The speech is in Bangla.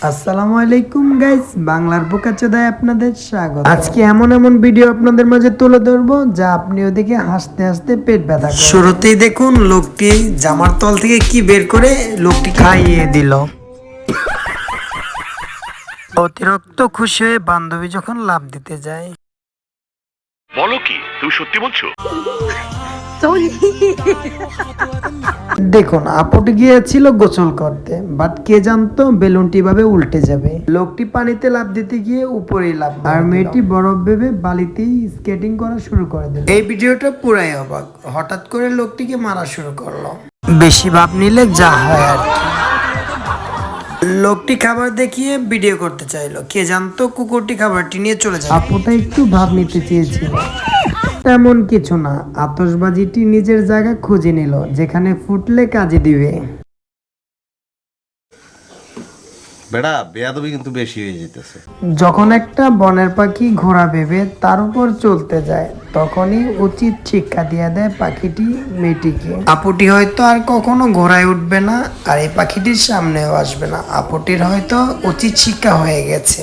আসসালামু আলাইকুম গাইস, বাংলার বোকাচোদায় আপনাদের স্বাগত। আজকে এমন ভিডিও আপনাদের মাঝে তুলে ধরবো যা আপনিও দেখে হাসতে হাসতে পেট ব্যথা করবে। শুরুতেই দেখুন লোকটি জামার তল থেকে কি বের করে লোকটি খাইয়ে দিল। অতিরিক্ত খুশি হয়ে বান্ধবী যখন লাফ দিতে যায়। বলো কি তুমি সত্যি বলছো? দেখুন আপুটি গিয়েছিল গোসল করতে, বাট কে জানতো বেলুনটি ভাবে উল্টে যাবে। লোকটি পানিতে লাফ দিতে গিয়ে উপরেই লাফ, আর মেয়েটি বরফ ভেবে বালিতেই স্কেটিং করা শুরু করে দিল। এই ভিডিওটা পুরাই অবাক। হঠাৎ করে লোকটিকে মারা শুরু করলো। বেশি ভাব নিলে যা হয় আর কি। লোকটি খাবার দেখিয়ে ভিডিও করতে চাইলো, কে জানতো কুকুরটি খাবারটি নিয়ে চলে যায়। আপুটা একটু ভাব নিতে চেয়েছিল, তেমন কিছু না। আতশবাজিটি নিজের জায়গা খুঁজে নিল, যেখানে ফুটলে কাজে দিবে। বেড়া বেয়াদবি কিন্তু বেশি হয়ে যেতেছে। যখন একটা বনের পাখি ঘোড়া ভেবে তার উপর চলতে যায়, তখনই উচিত শিক্ষা দিয়ে দেয় পাখিটি মেয়েটিকে। আপুটি হয়তো আর কখনো ঘোড়ায় উঠবে না, আর এই পাখিটির সামনেও আসবে না। আপুটির হয়তো উচিত শিক্ষা হয়ে গেছে।